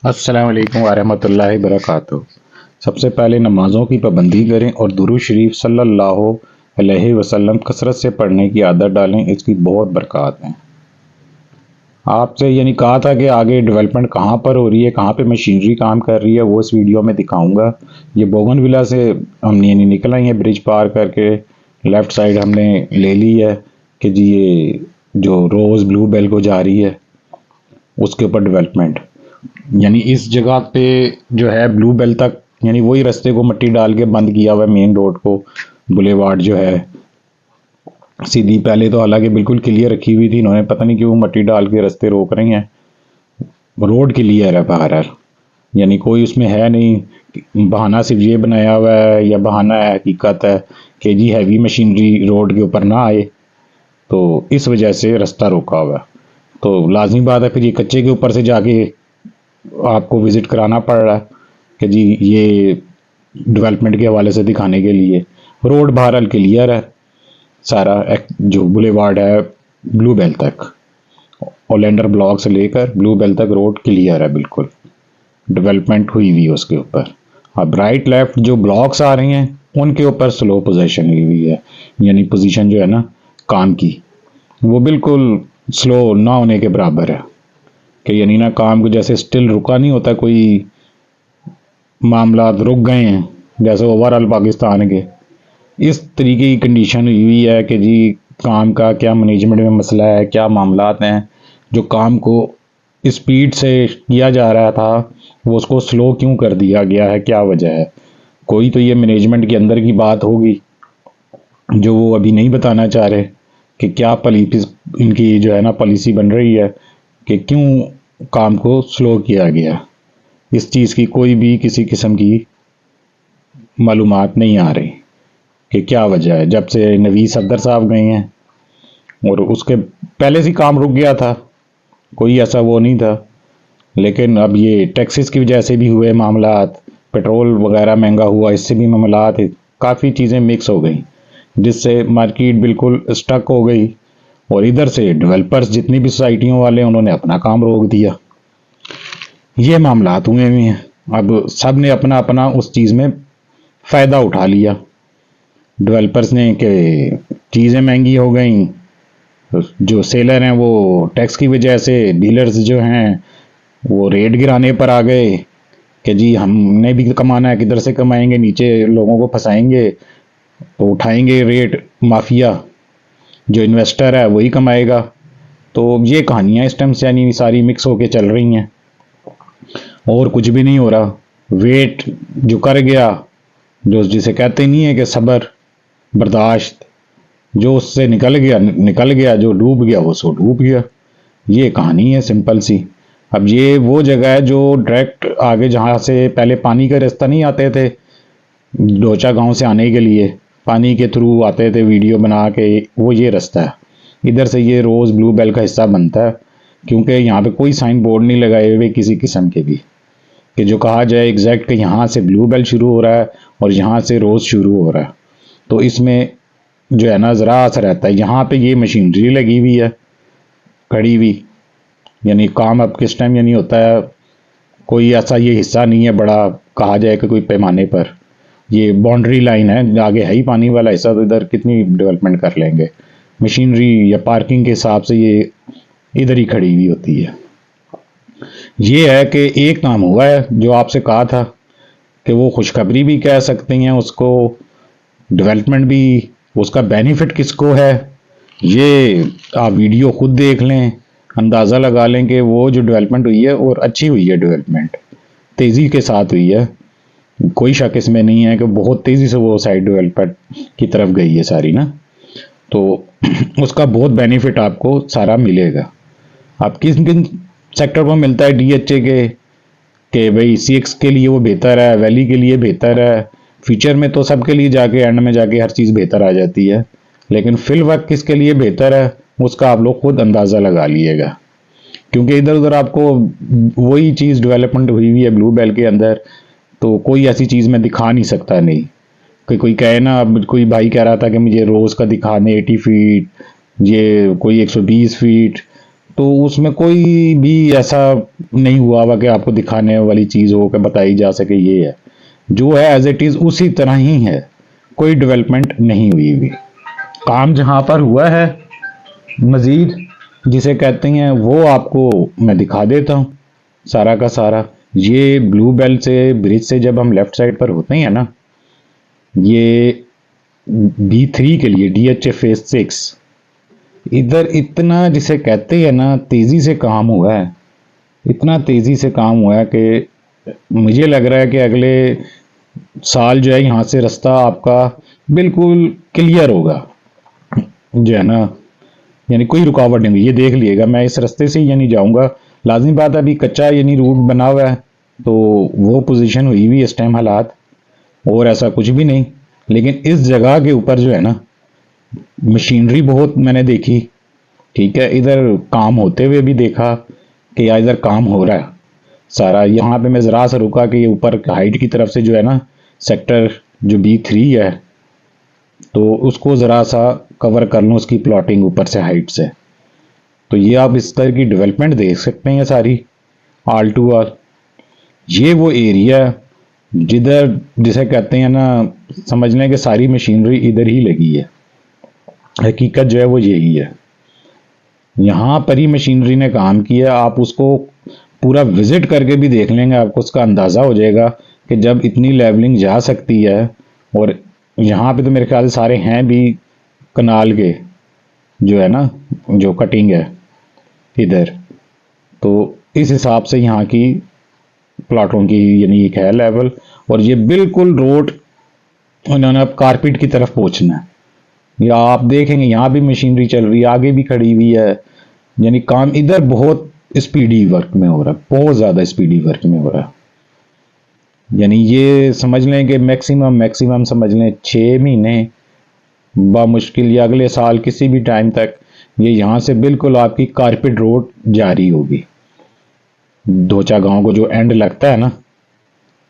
अस्सलाम वालेकुम वरहमतुल्लाहि वबरकातुहू। सबसे पहले नमाज़ों की पाबंदी करें और दुरूद शरीफ सल्लल्लाहु अलैहि वसल्लम कसरत से पढ़ने की आदत डालें, इसकी बहुत बरक़ात हैं। आपसे कहा था कि आगे डेवलपमेंट कहाँ पर हो रही है, कहाँ पे मशीनरी काम कर रही है, वो इस वीडियो में दिखाऊंगा। ये बोगनविला से हम निकल आए हैं, ब्रिज पार करके लेफ़्ट साइड हमने ले ली है कि जी ये जो रोज़ ब्लू बेल को जा रही है उसके ऊपर डेवलपमेंट, इस जगह पे जो है ब्लू बेल तक वही रास्ते को मिट्टी डाल के बंद किया हुआ है, मेन रोड को बुलेवार्ड जो है सीधी। पहले तो हालांकि बिल्कुल क्लियर रखी हुई थी, इन्होंने पता नहीं क्यों मट्टी डाल के रास्ते रोक रही हैं। रोड क्लियर है बाहर, कोई उसमें है नहीं बहाना, सिर्फ ये बनाया हुआ है या बहाना है, हकीकत है कि जी हैवी मशीनरी रोड के ऊपर ना आए, तो इस वजह से रास्ता रोका हुआ है। तो लाजमी बात है फिर ये कच्चे के ऊपर से जाके आपको विज़िट कराना पड़ रहा है कि जी ये डेवलपमेंट के हवाले से दिखाने के लिए। रोड बहरहाल क्लियर है सारा, जो बुलेवार्ड है ब्लू बेल तक, ओलेंडर ब्लॉक से लेकर ब्लू बेल तक रोड क्लियर है, बिल्कुल डेवलपमेंट हुई हुई है उसके ऊपर। अब राइट लेफ्ट जो ब्लॉक्स आ रही हैं उनके ऊपर स्लो पोजीशन हुई हुई है, पोजीशन जो है ना काम की वो बिल्कुल स्लो ना होने के बराबर है कि ना काम को जैसे स्टिल रुका नहीं होता, कोई मामला रुक गए हैं जैसे ओवरऑल पाकिस्तान के, इस तरीके की कंडीशन हुई है कि जी काम का क्या मैनेजमेंट में मसला है, क्या मामलात हैं। जो काम को स्पीड से किया जा रहा था वो उसको स्लो क्यों कर दिया गया है, क्या वजह है। कोई तो ये मैनेजमेंट के अंदर की बात होगी जो वो अभी नहीं बताना चाह रहे कि क्या इनकी जो है ना पॉलिसी बन रही है कि क्यों काम को स्लो किया गया। इस चीज़ की कोई भी किसी किस्म की मालूमात नहीं आ रही कि क्या वजह है। जब से नवीद सफदर साहब गए हैं और उसके पहले से काम रुक गया था, कोई ऐसा वो नहीं था, लेकिन अब ये टैक्सेस की वजह से भी हुए मामलात, पेट्रोल वगैरह महंगा हुआ, इससे भी मामलात, काफ़ी चीज़ें मिक्स हो गई जिससे मार्केट बिल्कुल स्टक हो गई। और इधर से डेवलपर्स जितनी भी सोसाइटियों वाले उन्होंने अपना काम रोक दिया। ये मामलात हुए हुए हैं। अब सब ने अपना अपना उस चीज़ में फ़ायदा उठा लिया। डेवलपर्स ने कि चीज़ें महंगी हो गई, जो सेलर हैं वो टैक्स की वजह से, डीलर्स जो हैं वो रेट गिराने पर आ गए कि जी हमने भी कमाना है, किधर से कमाएंगे, नीचे लोगों को फंसाएंगे तो उठाएंगे रेट, माफिया जो इन्वेस्टर है वही कमाएगा। तो ये कहानियाँ इस टाइम से सारी मिक्स होके चल रही हैं और कुछ भी नहीं हो रहा। वेट जो कर गया, जो जिसे कहते नहीं है कि सब्र बर्दाश्त, जो उससे निकल गया, जो डूब गया वो सो डूब गया। ये कहानी है सिंपल सी। अब ये वो जगह है जो डायरेक्ट आगे, जहाँ से पहले पानी का रास्ता नहीं आते थे, डोचा गांव से आने के लिए पानी के थ्रू आते थे वीडियो बना के, वो ये रास्ता है। इधर से ये रोज़ ब्लू बेल का हिस्सा बनता है, क्योंकि यहाँ पे कोई साइन बोर्ड नहीं लगाए हुए किसी किस्म के भी कि जो कहा जाए एग्जैक्ट कि यहाँ से ब्लू बेल शुरू हो रहा है और यहाँ से रोज़ शुरू हो रहा है। तो इसमें जो है ना ज़रा असर रहता है। यहाँ पे ये मशीनरी लगी हुई है खड़ी हुई, काम अब किस टाइम होता है, कोई ऐसा ये हिस्सा नहीं है बड़ा कहा जाए कि कोई पैमाने पर, ये बाउंड्री लाइन है, आगे है ही पानी वाला हिस्सा, तो इधर कितनी डेवलपमेंट कर लेंगे। मशीनरी या पार्किंग के हिसाब से ये इधर ही खड़ी हुई होती है। ये है कि एक काम हुआ है जो आपसे कहा था कि वो खुशखबरी भी कह सकते हैं उसको, डेवलपमेंट भी, उसका बेनिफिट किसको है ये आप वीडियो खुद देख लें, अंदाज़ा लगा लें कि वो जो डेवलपमेंट हुई है और अच्छी हुई है, डेवलपमेंट तेज़ी के साथ हुई है, कोई शक इसमें नहीं है कि बहुत तेज़ी से वो साइड डेवलपमेंट की तरफ गई है सारी ना। तो उसका बहुत बेनिफिट आपको सारा मिलेगा। आप किन किन सेक्टर पर मिलता है डीएचए के कि भाई सीएक्स के लिए वो बेहतर है, वैली के लिए बेहतर है, फ्यूचर में तो सबके लिए जाके एंड में जाके हर चीज़ बेहतर आ जाती है, लेकिन फिल वक्त किसके लिए बेहतर है उसका आप लोग खुद अंदाज़ा लगा लीजिएगा, क्योंकि इधर उधर आपको वही चीज़ डेवलपमेंट हुई हुई है ब्लू बेल के अंदर, तो कोई ऐसी चीज़ में दिखा नहीं सकता। नहीं कि कोई कहे ना, अब कोई भाई कह रहा था कि मुझे रोज़ का दिखाने 80 फीट, ये कोई 120 फीट, तो उसमें कोई भी ऐसा नहीं हुआ हुआ कि आपको दिखाने वाली चीज़ हो कि बताई जा सके ये है। जो है एज इट इज़ उसी तरह ही है, कोई डेवलपमेंट नहीं हुई हुई। काम जहाँ पर हुआ है मज़ीद जिसे कहते हैं वो आपको मैं दिखा देता हूँ सारा का सारा। ये ब्लू बेल्ट से ब्रिज से जब हम लेफ्ट साइड पर होते हैं ना, ये B3 के लिए DHA फेज 6 इधर इतना जिसे कहते हैं ना तेजी से काम हुआ है, इतना तेजी से काम हुआ है कि मुझे लग रहा है कि अगले साल जो है यहाँ से रास्ता आपका बिल्कुल क्लियर होगा जो है ना, यानी कोई रुकावट नहीं हुई। ये देख लीजिएगा मैं इस रास्ते से ही यानी जाऊंगा, लाजमी बात है अभी कच्चा यानी रूट बना हुआ है तो वो पोजीशन हुई हुई इस टाइम हालात, और ऐसा कुछ भी नहीं। लेकिन इस जगह के ऊपर जो है ना मशीनरी बहुत मैंने देखी, ठीक है, इधर काम होते हुए भी देखा कि यार इधर काम हो रहा है सारा। यहाँ पे मैं ज़रा सा रुका कि ये ऊपर हाइट की तरफ से जो है ना सेक्टर जो B3 है तो उसको ज़रा सा कवर कर लूँ उसकी प्लॉटिंग ऊपर से हाइट से। तो ये आप इस तरह की डेवलपमेंट देख सकते हैं सारी ऑल टू ऑल। ये वो एरिया जिधर जिसे कहते हैं ना समझ लें कि सारी मशीनरी इधर ही लगी है, हकीकत जो है वो यही है। यहाँ पर ही मशीनरी ने काम किया, आप उसको पूरा विजिट करके भी देख लेंगे आपको उसका अंदाज़ा हो जाएगा कि जब इतनी लेवलिंग जा सकती है। और यहाँ पे तो मेरे ख्याल से सारे हैं भी कनाल के जो है ना जो कटिंग है इधर, तो इस हिसाब से यहाँ की प्लाटों की यानी एक है लेवल। और ये बिल्कुल रोड उन्होंने अब कारपेट की तरफ पहुँचना है। या आप देखेंगे यहाँ भी मशीनरी चल रही है, आगे भी खड़ी हुई है, यानी काम इधर बहुत स्पीडी वर्क में हो रहा है, बहुत ज़्यादा स्पीडी वर्क में हो रहा है। यानी ये समझ लें कि मैक्सिमम समझ लें 6 महीने बामुश्किल या अगले साल किसी भी टाइम तक ये यहाँ से बिल्कुल आपकी कारपेट रोड जारी होगी। धोचा गांव को जो एंड लगता है ना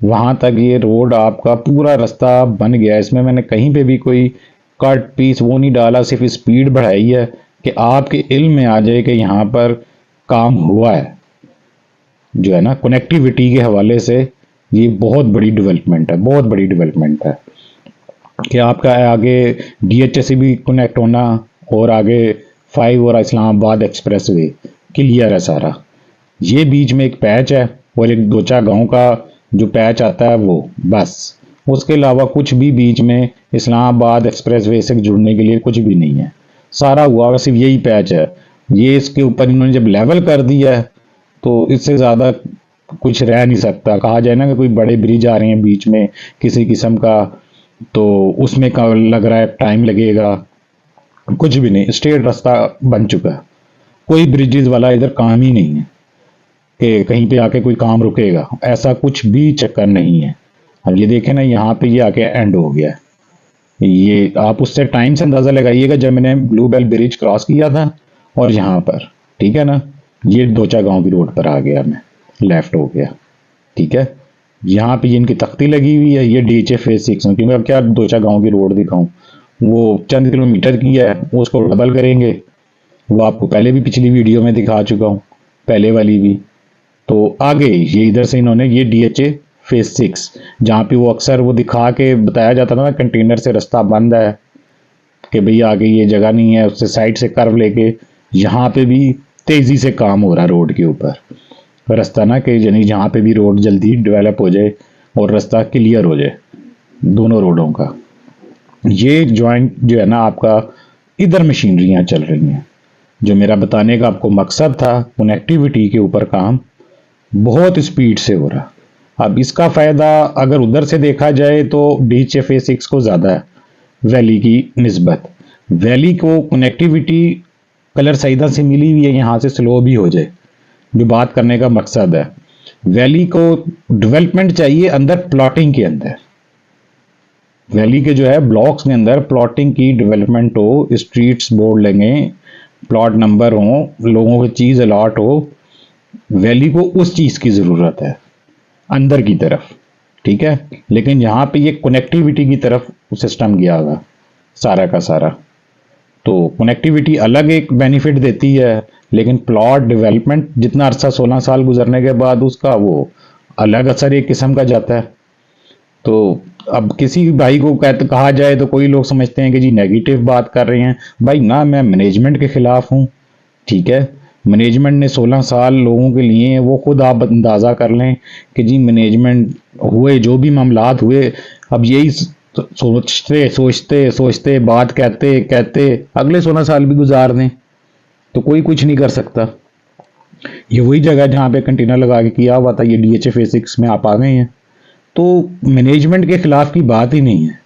वहाँ तक ये रोड आपका पूरा रास्ता बन गया है। इसमें मैंने कहीं पे भी कोई कट पीस वो नहीं डाला, सिर्फ स्पीड बढ़ाई है कि आपके इल्म में आ जाए कि यहाँ पर काम हुआ है। जो है ना कनेक्टिविटी के हवाले से ये बहुत बड़ी डेवलपमेंट है, बहुत बड़ी डेवलपमेंट है कि आपका आगे DHA से भी कनेक्ट होना और आगे 5 और इस्लामाबाद एक्सप्रेस वे क्लियर है सारा। ये बीच में एक पैच है और एक दोचा गांव का जो पैच आता है वो बस, उसके अलावा कुछ भी बीच में इस्लामाबाद एक्सप्रेस वे से जुड़ने के लिए कुछ भी नहीं है, सारा हुआ सिर्फ यही पैच है। ये इसके ऊपर इन्होंने जब लेवल कर दिया है तो इससे ज़्यादा कुछ रह नहीं सकता। कहा जाए ना कि कोई बड़े ब्रिज आ रहे हैं बीच में किसी किस्म का तो उसमें का लग रहा है टाइम लगेगा, कुछ भी नहीं, स्ट्रेट रास्ता बन चुका है। कोई ब्रिजेस वाला इधर काम ही नहीं है कि कहीं पे आके कोई काम रुकेगा, ऐसा कुछ भी चक्कर नहीं है। अब ये देखें ना यहाँ पे ये आके एंड हो गया है। ये आप उससे टाइम से अंदाज़ा लगाइएगा जब मैंने ब्लू बेल ब्रिज क्रॉस किया था और यहाँ पर, ठीक है ना, ये दोचा गांव की रोड पर आ गया, मैं लेफ्ट हो गया, ठीक है। यहाँ पे इनकी तख्ती लगी हुई है, ये DHA फेज 6 में, क्योंकि अब क्या दोचा गांव की रोड दिखाऊं, वो चंद किलोमीटर की है, उसको डबल करेंगे। वो आपको पहले भी पिछली वीडियो में दिखा चुका हूँ, पहले वाली भी। तो आगे ये इधर से इन्होंने ये DHA फेज 6 जहाँ पे वो अक्सर वो दिखा के बताया जाता था ना कंटेनर से रास्ता बंद है कि भैया आगे ये जगह नहीं है, उससे साइड से कर्व लेके यहाँ पे भी तेजी से काम हो रहा है रोड के ऊपर रास्ता ना कि यानी जहाँ पे भी रोड जल्दी डेवलप हो जाए और रास्ता क्लियर हो जाए दोनों रोडों का। ये जॉइंट जो है ना आपका इधर मशीनरियाँ चल रही हैं। जो मेरा बताने का आपको मकसद था कनेक्टिविटी के ऊपर काम बहुत स्पीड से हो रहा। अब इसका फ़ायदा अगर उधर से देखा जाए तो DHA फेज 6 को ज़्यादा है वैली की निस्बत। वैली को कनेक्टिविटी कलर सईदा से मिली हुई है, यहाँ से स्लो भी हो जाए, जो बात करने का मकसद है। वैली को डेवलपमेंट चाहिए अंदर प्लॉटिंग के अंदर, वैली के जो है ब्लॉक्स के अंदर प्लॉटिंग की डेवलपमेंट हो, स्ट्रीट्स बोर्ड लगे, प्लॉट नंबर हो, लोगों को चीज़ अलॉट हो। वैली को उस चीज़ की ज़रूरत है अंदर की तरफ, ठीक है। लेकिन यहाँ पे ये कनेक्टिविटी की तरफ सिस्टम गया होगा सारा का सारा। तो कनेक्टिविटी अलग एक बेनिफिट देती है, लेकिन प्लॉट डेवलपमेंट जितना अरसा 16 साल गुजरने के बाद उसका वो अलग असर एक किस्म का जाता है। तो अब किसी भाई को कहते कहा जाए तो कोई लोग समझते हैं कि जी नेगेटिव बात कर रहे हैं। भाई ना, मैं मैनेजमेंट के खिलाफ हूँ, ठीक है। मैनेजमेंट ने 16 साल लोगों के लिए, वो खुद आप अंदाज़ा कर लें कि जी मैनेजमेंट हुए जो भी मामलात हुए, अब यही सोचते सोचते सोचते बात कहते कहते अगले 16 साल भी गुजार दें तो कोई कुछ नहीं कर सकता। ये वही जगह जहाँ पे कंटेनर लगा के किया हुआ था, ये DHA फेज 6 में आप आ गए हैं। तो मैनेजमेंट के खिलाफ की बात ही नहीं है,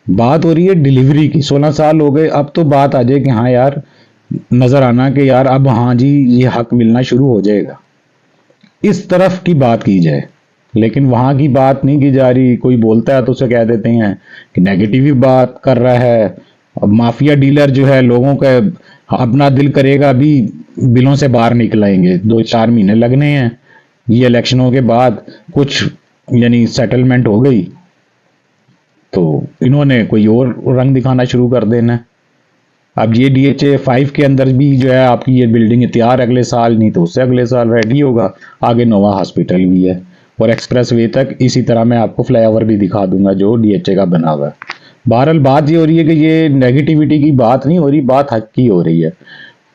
बात हो रही है डिलीवरी की। 16 साल हो गए, अब तो बात आ जाए कि हाँ यार, नजर आना कि यार अब हाँ जी ये हक मिलना शुरू हो जाएगा, इस तरफ की बात की जाए। लेकिन वहां की बात नहीं की जा रही। कोई बोलता है तो उसे कह देते हैं कि नेगेटिव ही बात कर रहा है। अब माफिया डीलर जो है लोगों का अपना दिल करेगा अभी बिलों से बाहर निकलाएंगे। 2-4 महीने लगने हैं, ये इलेक्शनों के बाद कुछ यानी सेटलमेंट हो गई तो इन्होंने कोई और रंग दिखाना शुरू कर देना है। अब ये DHA 5 के अंदर भी जो है आपकी ये बिल्डिंग तैयार, अगले साल नहीं तो उससे अगले साल रेडी होगा। आगे नोवा हॉस्पिटल भी है और एक्सप्रेस वे तक इसी तरह मैं आपको फ्लाईओवर भी दिखा दूंगा जो DHA का बना हुआ है। बहरहाल बात ये हो रही है कि ये नेगेटिविटी की बात नहीं हो रही, बात हक की हो रही है,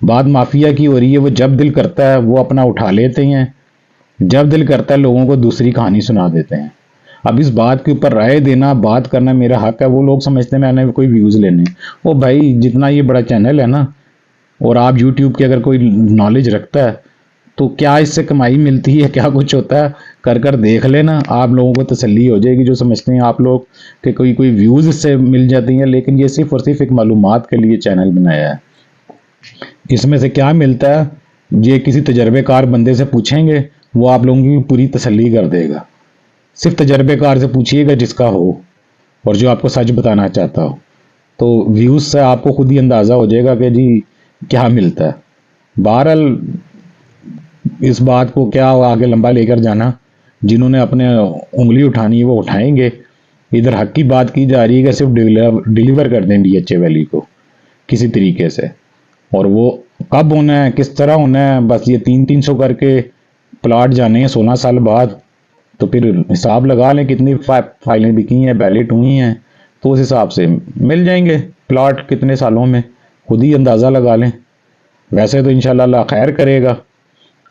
बात माफिया की हो रही है। वो जब दिल करता है वो अपना उठा लेते हैं, जब दिल करता है लोगों को दूसरी कहानी सुना देते हैं। अब इस बात के ऊपर राय देना, बात करना मेरा हक है। वो लोग समझते हैं मैंने कोई व्यूज़ लेने। ओ भाई, जितना ये बड़ा चैनल है ना, और आप यूट्यूब की अगर कोई नॉलेज रखता है तो क्या इससे कमाई मिलती है, क्या कुछ होता है, कर कर देख लेना, आप लोगों को तसल्ली हो जाएगी। जो समझते हैं आप लोग कि कोई कोई व्यूज़ इससे मिल जाती हैं, लेकिन ये सिर्फ और सिर्फ एक मालूमात के लिए चैनल बनाया है। इसमें से क्या मिलता है, ये किसी तजर्बेकार बंदे से पूछेंगे, वो आप लोगों की पूरी तसल्ली कर देगा। सिर्फ तजर्बेकार से पूछिएगा जिसका हो और जो आपको सच बताना चाहता हो, तो व्यूज़ से आपको खुद ही अंदाज़ा हो जाएगा कि जी क्या मिलता है। बहरहाल इस बात को क्या आगे लंबा लेकर जाना, जिन्होंने अपने उंगली उठानी है वो उठाएंगे। इधर हक की बात की जा रही है कि सिर्फ डिलीवर कर दें DHA वैली को किसी तरीके से, और वो कब होना है, किस तरह होना है, बस ये 300 करके प्लाट जाने हैं 16 साल बाद। तो फिर हिसाब लगा लें कितनी फाइलें बिकी हैं, बैलेट हुई हैं, तो उस हिसाब से मिल जाएंगे प्लाट कितने सालों में, खुद ही अंदाज़ा लगा लें। वैसे तो इंशाल्लाह अल्लाह खैर करेगा,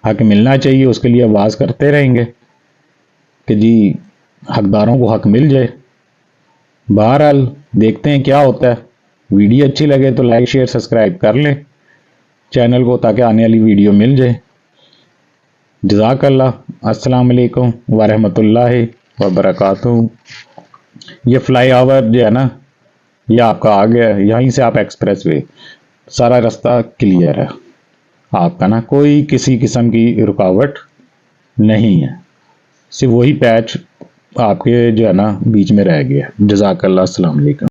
हक मिलना चाहिए, उसके लिए आवाज़ करते रहेंगे कि जी हकदारों को हक मिल जाए। बहरहाल देखते हैं क्या होता है। वीडियो अच्छी लगे तो लाइक शेयर सब्सक्राइब कर लें चैनल को, ताकि आने वाली वीडियो मिल जाए। जज़ाकल्लाह। अस्सलाम वालेकुम वरहमतुल्लाहि वबरकातुहू। ये फ्लाईओवर जो है ना, ये आपका आ गया, यहीं से आप एक्सप्रेस वे, सारा रास्ता क्लियर है आपका ना, कोई किसी किस्म की रुकावट नहीं है। सिर्फ वही पैच आपके जो है ना बीच में रह गया। जज़ाकल्लाह। अस्सलाम वालेकुम।